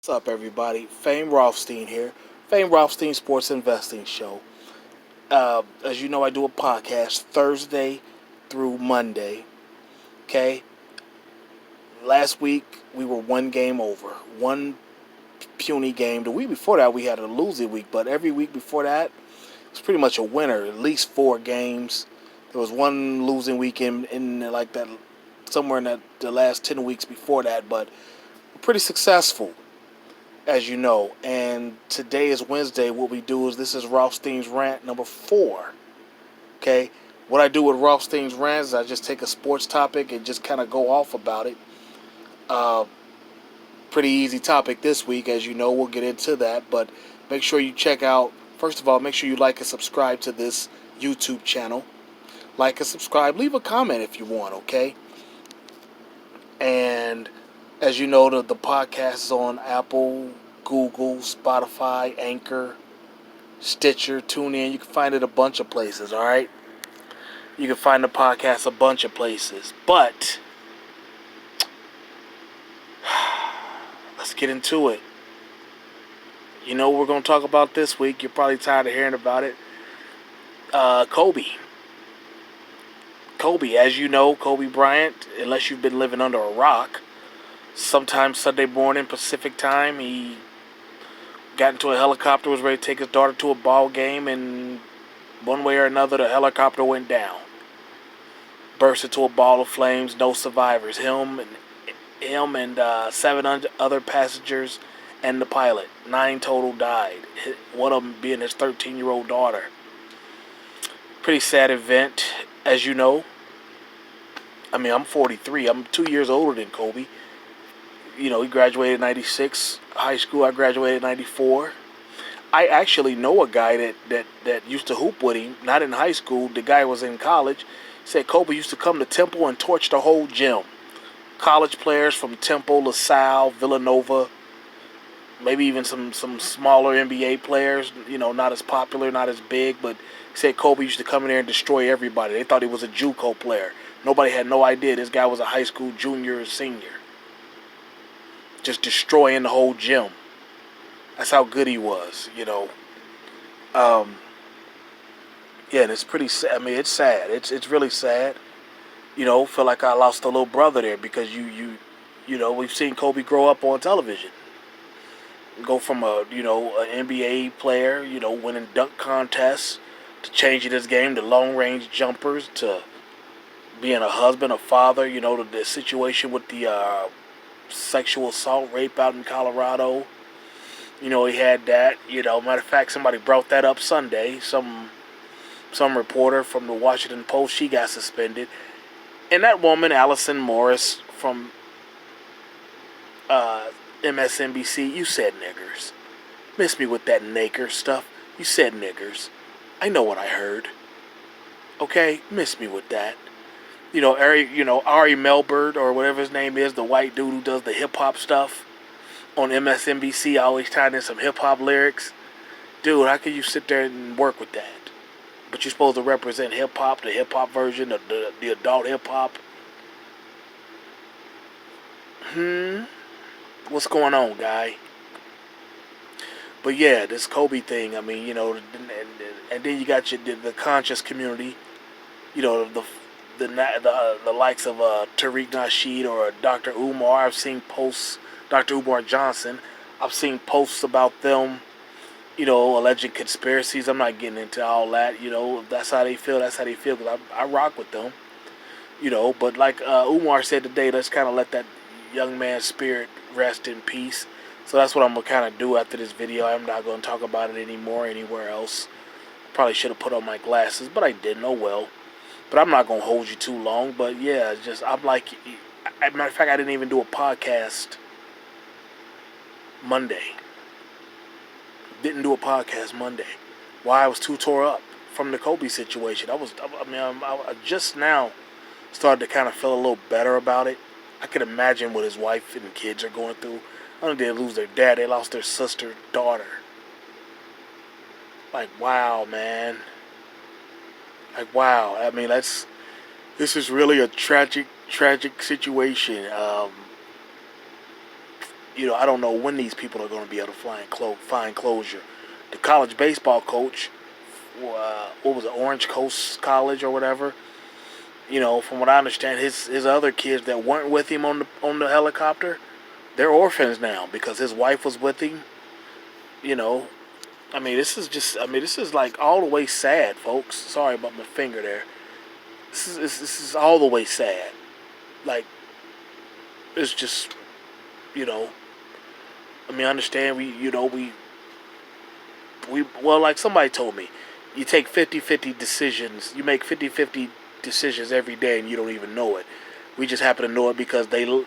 What's up, everybody? Fame Rothstein here. Fame Rothstein Sports Investing Show. As you know, I do a podcast Thursday through Monday. Okay. Last week we were one game over, one puny game. The week before that we had a losing week, but every week before that it was pretty much a winner. At least 4 games. There was one losing week in like that somewhere in the last 10 weeks before that, but pretty successful, as you know. And today is Wednesday. What we do is this is Rothstein's Rant number 4. Okay? What I do with Rothstein's Rants is I just take a sports topic and just kind of go off about it. Uh, Pretty easy topic this week, as you know. We'll get into that. But make sure you check out, first of all, make sure you like and subscribe to this YouTube channel. Like and subscribe. Leave a comment if you want, okay? And as you know, the podcast is on Apple, Google, Spotify, Anchor, Stitcher, TuneIn. You can find it a bunch of places, all right? You can find the podcast a bunch of places. But let's get into it. You know what we're going to talk about this week. You're probably tired of hearing about it. Kobe. Kobe, as you know, Kobe Bryant, unless you've been living under a rock, sometime Sunday morning Pacific time, he got into a helicopter, was ready to take his daughter to a ball game, and one way or another the helicopter went down. Burst into a ball of flames, no survivors. Him and 7 other passengers and the pilot. 9 total died. One of them being his 13-year-old daughter. Pretty sad event, as you know. I mean, I'm 43. I'm 2 years older than Kobe. You know, he graduated in 96. High school, I graduated in 94. I actually know a guy that used to hoop with him, not in high school. The guy was in college. He said Kobe used to come to Temple and torch the whole gym. College players from Temple, LaSalle, Villanova, maybe even some smaller NBA players, you know, not as popular, not as big, but he said Kobe used to come in there and destroy everybody. They thought he was a JUCO player. Nobody had no idea this guy was a high school junior or senior. Just destroying the whole gym. That's how good he was, you know. Yeah, and it's pretty sad. I mean, it's sad. It's really sad. You know, feel like I lost a little brother there because you know, we've seen Kobe grow up on television. Go from an NBA player, you know, winning dunk contests, to changing his game to long range jumpers, to being a husband, a father. You know, the situation with the sexual assault, rape out in Colorado. You know, he had that. You know, matter of fact, somebody brought that up Sunday. Some reporter from the Washington Post, she got suspended. And that woman, Allison Morris from MSNBC, you said niggers. Miss me with that nigger stuff. You said niggers. I know what I heard. Okay, miss me with that. You know, Ari Melbert or whatever his name is, the white dude who does the hip hop stuff on MSNBC, always tying in some hip hop lyrics. Dude, how can you sit there and work with that? But you're supposed to represent hip hop, the hip hop version, the adult hip hop. What's going on, guy? But yeah, this Kobe thing. I mean, you know, and then you got the conscious community. You know, the likes of Tariq Nasheed or Dr. Umar. I've seen posts. Dr. Umar Johnson. I've seen posts about them. You know, alleged conspiracies. I'm not getting into all that. You know, if that's how they feel, that's how they feel. Because I rock with them. You know, but like Umar said today, let's kind of let that young man's spirit rest in peace. So that's what I'm going to kind of do after this video. I'm not going to talk about it anymore anywhere else. Probably should have put on my glasses, but I didn't. Oh well. But I'm not going to hold you too long. But yeah, it's just, I'm like, matter of fact, I didn't even do a podcast Monday. Didn't do a podcast Monday. Why? I was too tore up from the Kobe situation. I just now started to kind of feel a little better about it. I could imagine what his wife and kids are going through. I don't think they lose their dad. They lost their sister, daughter. Like, wow, man. Like, wow. I mean, this is really a tragic situation. I don't know when these people are going to be able to find closure. The college baseball coach, what was it, Orange Coast College or whatever. From what I understand, his other kids that weren't with him on the helicopter, they're orphans now because his wife was with him. You know, this is like all the way sad, folks. Sorry about my finger there. This is all the way sad. Like, it's just, you know, I understand well, like somebody told me, you take 50-50 decisions, you make 50-50 decisions every day and you don't even know it. We just happen to know it because it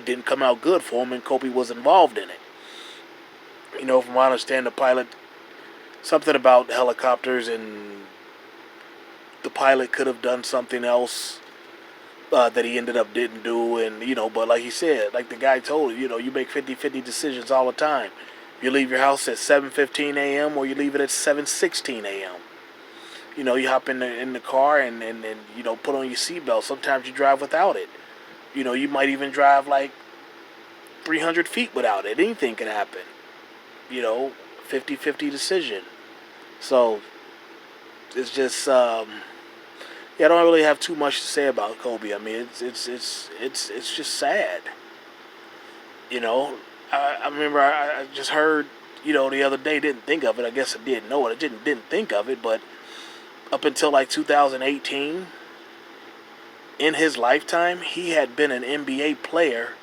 didn't come out good for him and Kobe was involved in it. From what I understand, the pilot, something about helicopters and the pilot could have done something else that he ended up didn't do. And, but like he said, like the guy told you, you make 50-50 decisions all the time. You leave your house at 7:15 a.m. or you leave it at 7:16 a.m. You hop in the car and put on your seatbelt. Sometimes you drive without it. You might even drive like 300 feet without it. Anything can happen. 50-50 decision. So it's just I don't really have too much to say about Kobe. It's just sad. I remember I just heard the other day, didn't think of it. I guess I didn't know it. I didn't think of it, but up until like 2018, in his lifetime, he had been an NBA player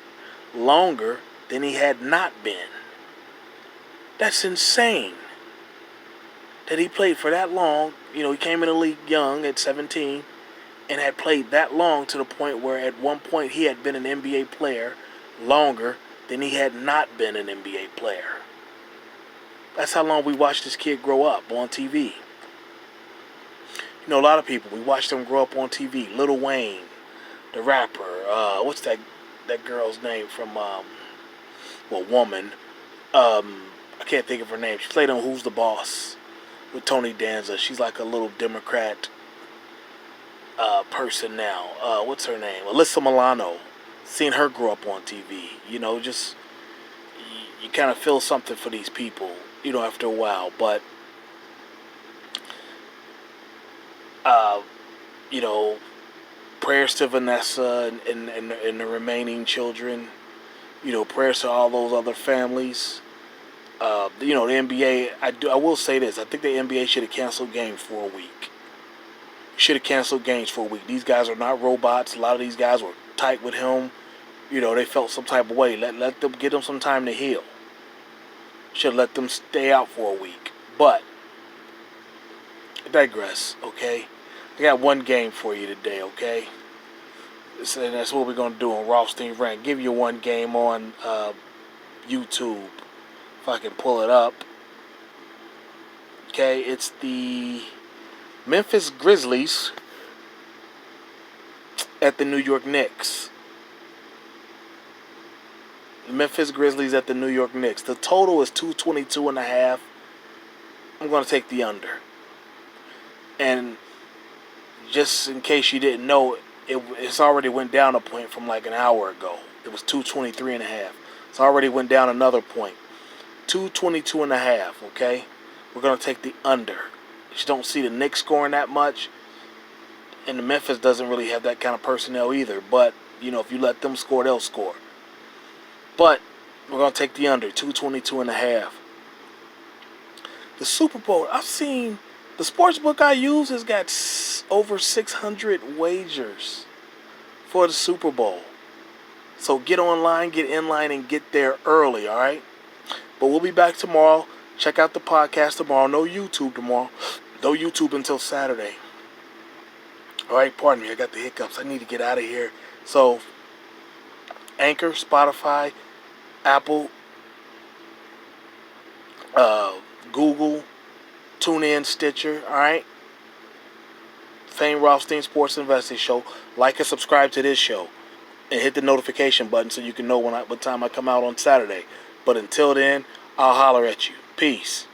longer than he had not been. That's insane. That he played for that long. He came in the league young at 17 and had played that long to the point where at one point he had been an NBA player longer than he had not been an NBA player. That's how long we watched this kid grow up on TV. A lot of people, we watched them grow up on TV. Lil Wayne, the rapper. What's that girl's name from, woman. I can't think of her name. She played on Who's the Boss with Tony Danza. She's like a little Democrat person now. What's her name? Alyssa Milano. Seen her grow up on TV. Just you kind of feel something for these people, after a while. But, prayers to Vanessa and the remaining children. Prayers to all those other families. The NBA, I will say this. I think the NBA should have canceled games for a week. Should have canceled games for a week. These guys are not robots. A lot of these guys were tight with him. They felt some type of way. Let them get them some time to heal. Should have let them stay out for a week. But I digress, okay? I got one game for you today, okay? And that's what we're going to do on Rothstein Rants. Give you one game on YouTube. If I can pull it up. Okay, it's the Memphis Grizzlies at the New York Knicks. The Memphis Grizzlies at the New York Knicks. The total is 222.5. I'm going to take the under. And just in case you didn't know, it's already went down a point from like an hour ago. It was 223.5. It's already went down another point. 222.5, okay? We're going to take the under. You just don't see the Knicks scoring that much. And the Memphis doesn't really have that kind of personnel either. But, if you let them score, they'll score. But we're going to take the under, 222.5. The Super Bowl, I've seen, the sports book I use has got over 600 wagers for the Super Bowl. So get online, get in line, and get there early, all right? But we'll be back tomorrow. Check out the podcast tomorrow. No YouTube tomorrow. No YouTube until Saturday. All right, pardon me. I got the hiccups. I need to get out of here. So, Anchor, Spotify, Apple, Google, TuneIn, Stitcher, all right? Fame Rothstein Sports Investing Show. Like and subscribe to this show. And hit the notification button so you can know what time I come out on Saturday. But until then, I'll holler at you. Peace.